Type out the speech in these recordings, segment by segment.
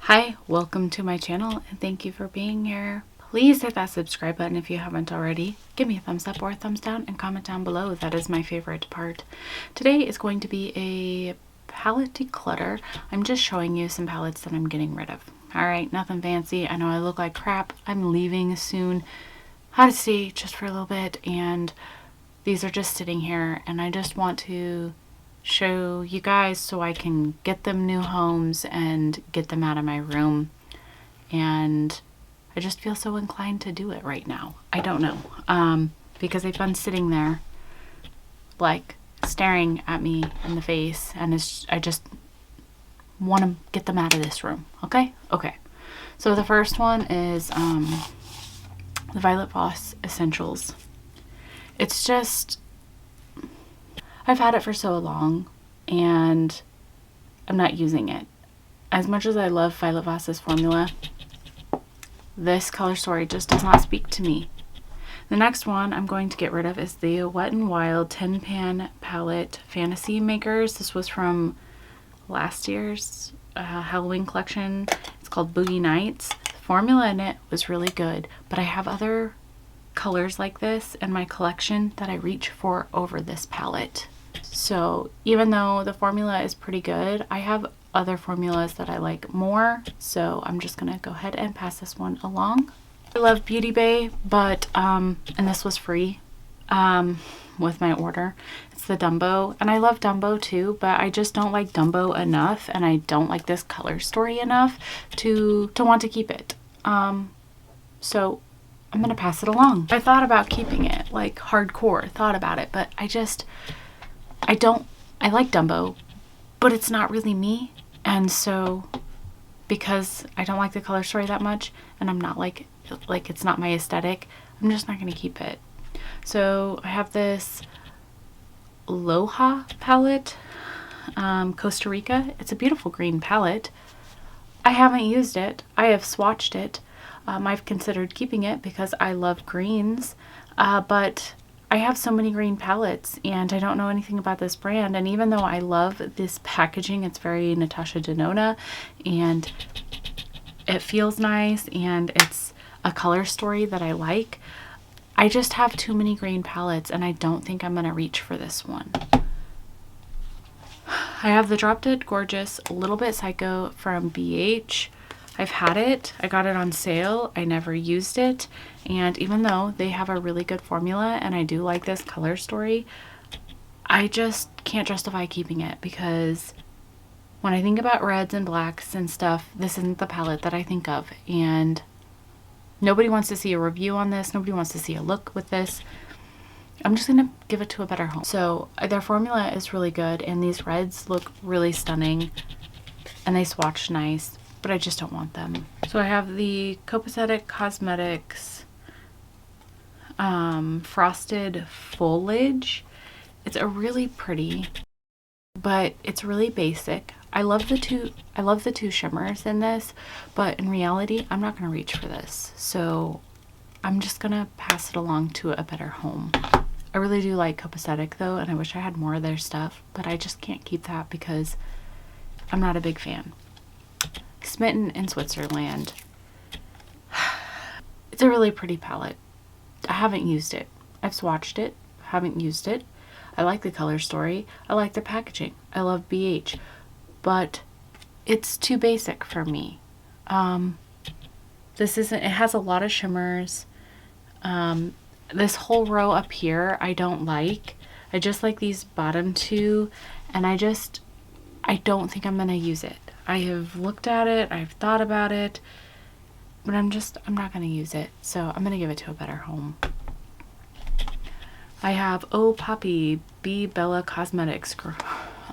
Hi, welcome to my channel and thank you for being here. Please hit that subscribe button if you haven't already. Give me a thumbs up or a thumbs down and comment down below. That is my favorite part. Today is going to be a palette declutter. I'm just showing you some palettes that I'm getting rid of. Alright, nothing fancy. I know I look like crap. I'm leaving soon. Had to stay just for a little bit and these are just sitting here and I just want to show you guys so I can get them new homes and get them out of my room. And I just feel so inclined to do it right now. I don't know, because they've been sitting there like staring at me in the face and I just want to get them out of this room. Okay, so the first one is the Violet Voss Essentials. It's just, I've had it for so long and I'm not using it. As much as I love Violet Voss's formula, this color story just does not speak to me. The next one I'm going to get rid of is the Wet n Wild Tin Pan Palette Fantasy Makers. This was from last year's Halloween collection. It's called Boogie Nights. The formula in it was really good, but I have other colors like this in my collection that I reach for over this palette. So even though the formula is pretty good, I have other formulas that I like more, so I'm just gonna go ahead and pass this one along. I love Beauty Bay, but and this was free with my order. It's the Dumbo, and I love Dumbo too, but I just don't like Dumbo enough, and I don't like this color story enough to want to keep it. So I'm gonna pass it along. I thought about keeping it, like hardcore thought about it, but I like Dumbo, but it's not really me. And so because I don't like the color story that much and I'm not like it's not my aesthetic, I'm just not going to keep it. So I have this Loja Palette, Costa Rica. It's a beautiful green palette. I haven't used it. I have swatched it. I've considered keeping it because I love greens, but I have so many green palettes and I don't know anything about this brand, and even though I love this packaging, it's very Natasha Denona and it feels nice and it's a color story that I like, I just have too many green palettes and I don't think I'm gonna reach for this one. I have the Drop Dead Gorgeous Little Bit Psycho from BH. I've had it. I got it on sale. I never used it. And even though they have a really good formula and I do like this color story, I just can't justify keeping it because when I think about reds and blacks and stuff, this isn't the palette that I think of. And nobody wants to see a review on this. Nobody wants to see a look with this. I'm just going to give it to a better home. So their formula is really good and these reds look really stunning and they swatch nice, but I just don't want them. So I have the Copacetic Cosmetics Frosted Foliage. It's a really pretty, but it's really basic. I love the two shimmers in this, but in reality, I'm not going to reach for this. So I'm just going to pass it along to a better home. I really do like Copacetic though, and I wish I had more of their stuff, but I just can't keep that because I'm not a big fan. Smitten in Switzerland. It's a really pretty palette. I haven't used it. I've swatched it, haven't used it. I like the color story. I like the packaging. I love BH, but it's too basic for me. This isn't, it has a lot of shimmers. This whole row up here, I don't like. I just like these bottom two, and I don't think I'm gonna use it. I have looked at it, I've thought about it, but I'm not going to use it. So I'm going to give it to a better home. I have Oh Poppy Be Bella Cosmetics.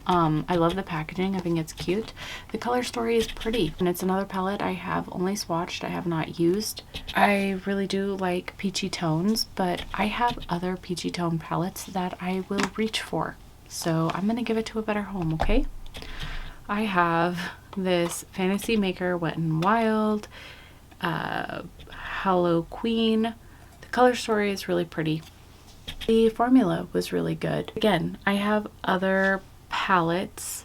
I love the packaging. I think it's cute. The color story is pretty, and it's another palette I have only swatched. I have not used. I really do like peachy tones, but I have other peachy tone palettes that I will reach for. So I'm going to give it to a better home, okay? I have this Fantasy Maker Wet n Wild Hollow Queen. The color story is really pretty. The formula was really good. Again, I have other palettes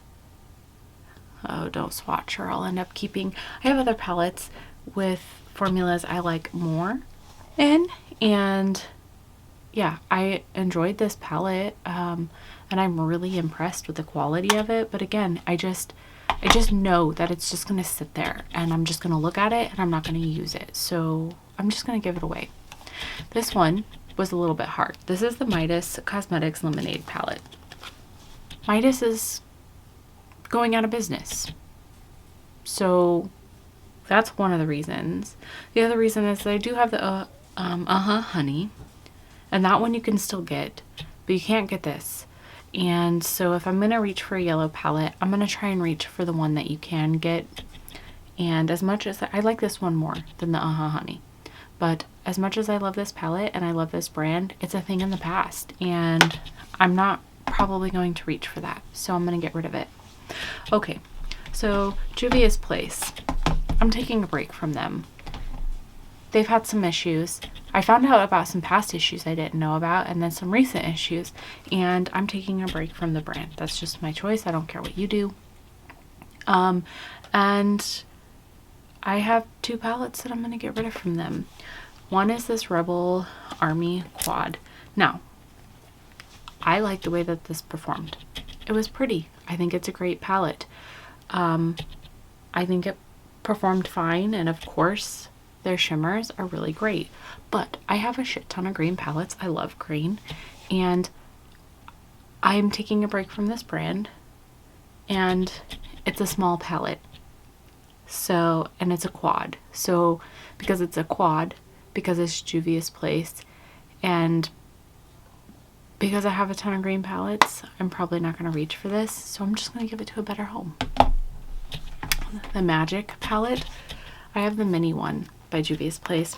oh, don't swatch or I'll end up keeping. I have other palettes with formulas I like more in, and yeah, I enjoyed this palette, and I'm really impressed with the quality of it. But again, I just know that it's just going to sit there and I'm just going to look at it and I'm not going to use it. So I'm just going to give it away. This one was a little bit hard. This is the Midas Cosmetics Lemonade palette. Midas is going out of business. So that's one of the reasons. The other reason is that I do have the Honey, and that one you can still get, but you can't get this. And so if I'm going to reach for a yellow palette, I'm going to try and reach for the one that you can get. And as much as I like this one more than the Honey, but as much as I love this palette and I love this brand, it's a thing in the past, and I'm not probably going to reach for that. So I'm going to get rid of it. Okay, so Juvia's Place. I'm taking a break from them. They've had some issues. I found out about some past issues I didn't know about, and then some recent issues, and I'm taking a break from the brand. That's just my choice. I don't care what you do. And I have 2 palettes that I'm going to get rid of from them. One is this Rebel Army Quad. Now, I like the way that this performed. It was pretty. I think it's a great palette. I think it performed fine, and of course their shimmers are really great, but I have a shit ton of green palettes. I love green, and I'm taking a break from this brand, and it's a small palette, so, and it's a quad. So because it's a quad, because it's Juvia's Place, and because I have a ton of green palettes, I'm probably not going to reach for this, so I'm just going to give it to a better home. The Magic palette, I have the mini one by Juvia's Place.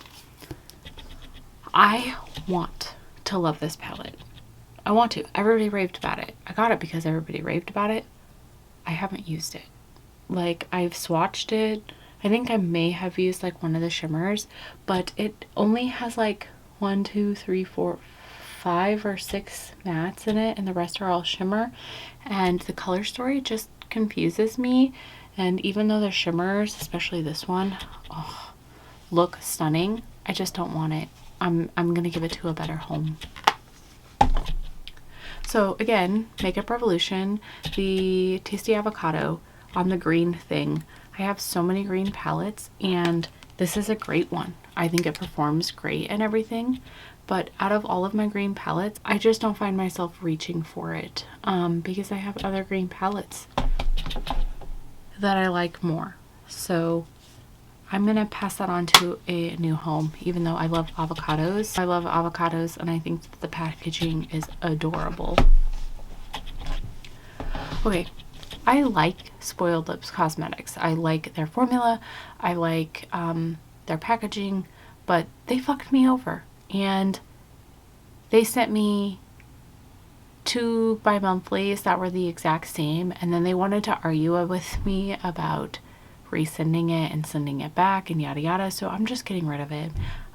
I want to love this palette. I want to. Everybody raved about it. I got it because everybody raved about it. I haven't used it. Like, I've swatched it. I think I may have used like one of the shimmers, but it only has like 1, 2, 3, 4, 5 or 6 mattes in it, and the rest are all shimmer, and the color story just confuses me. And even though the shimmers, especially this one, look stunning, I just don't want it. I'm gonna give it to a better home. So again, Makeup Revolution, the Tasty Avocado on the green thing. I have so many green palettes, and this is a great one. I think it performs great and everything, but out of all of my green palettes, I just don't find myself reaching for it, because I have other green palettes that I like more. So I'm gonna pass that on to a new home, even though I love avocados. I love avocados, and I think that the packaging is adorable. Okay, I like Spoiled Lips Cosmetics. I like their formula. I like their packaging, but they fucked me over, and they sent me 2 bi-monthlies that were the exact same, and then they wanted to argue with me about resending it and sending it back and yada yada. So I'm just getting rid of it.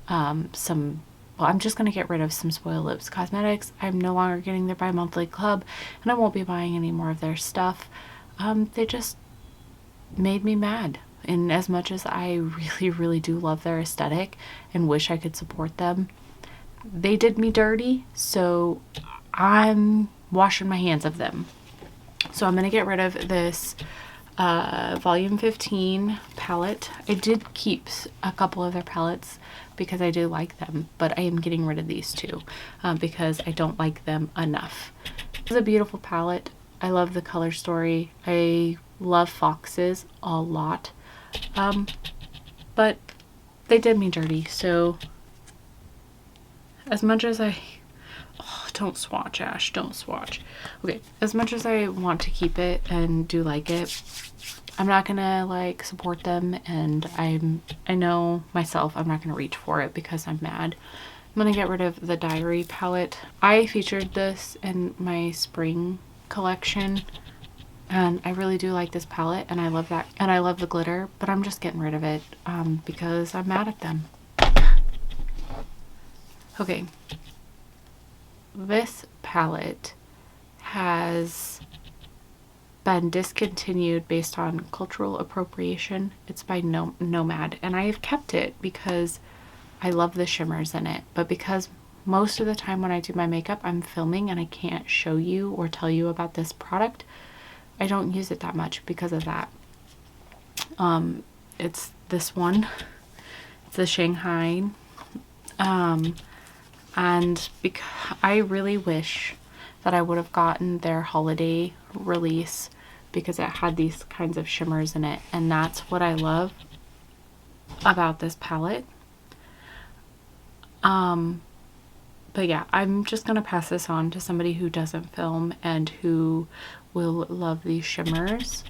I'm just going to get rid of some Spoiled Lips Cosmetics. I'm no longer getting their bi-monthly club, and I won't be buying any more of their stuff. They just made me mad. And as much as I really, really do love their aesthetic and wish I could support them, they did me dirty. So I'm washing my hands of them. So I'm going to get rid of this volume 15 palette. I did keep a couple of their palettes because I do like them, but I am getting rid of these 2 because I don't like them enough. It's a beautiful palette. I love the color story. I love foxes a lot, but they did me dirty. So as much as I don't swatch, Ash, don't swatch. Okay, as much as I want to keep it and do like it, I'm not gonna like support them, and I know myself I'm not gonna reach for it because I'm mad. I'm gonna get rid of the Diary palette. I featured this in my spring collection, and I really do like this palette, and I love that, and I love the glitter, but I'm just getting rid of it because I'm mad at them. Okay, this palette has been discontinued based on cultural appropriation. It's by Nomad, and I have kept it because I love the shimmers in it, but because most of the time when I do my makeup, I'm filming and I can't show you or tell you about this product, I don't use it that much because of that. It's this one. It's the Shanghai. And because I really wish that I would have gotten their holiday release because it had these kinds of shimmers in it, and that's what I love about this palette. But yeah, I'm just gonna pass this on to somebody who doesn't film and who will love these shimmers.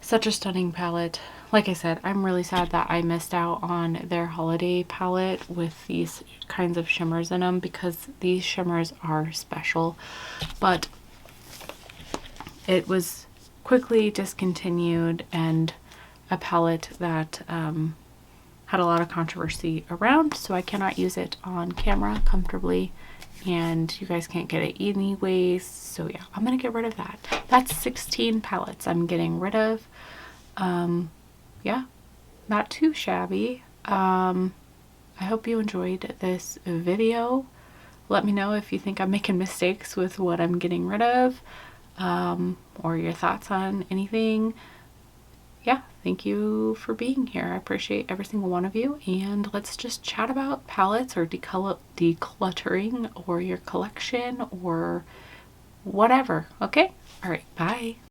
Such a stunning palette. Like I said, I'm really sad that I missed out on their holiday palette with these kinds of shimmers in them, because these shimmers are special, but it was quickly discontinued, and a palette that had a lot of controversy around, so I cannot use it on camera comfortably, and you guys can't get it anyways. So yeah, I'm gonna get rid of that. That's 16 palettes I'm getting rid of. Yeah, not too shabby. I hope you enjoyed this video. Let me know if you think I'm making mistakes with what I'm getting rid of, or your thoughts on anything. Yeah, thank you for being here. I appreciate every single one of you, and let's just chat about palettes or decluttering or your collection or whatever. Okay? All right, bye.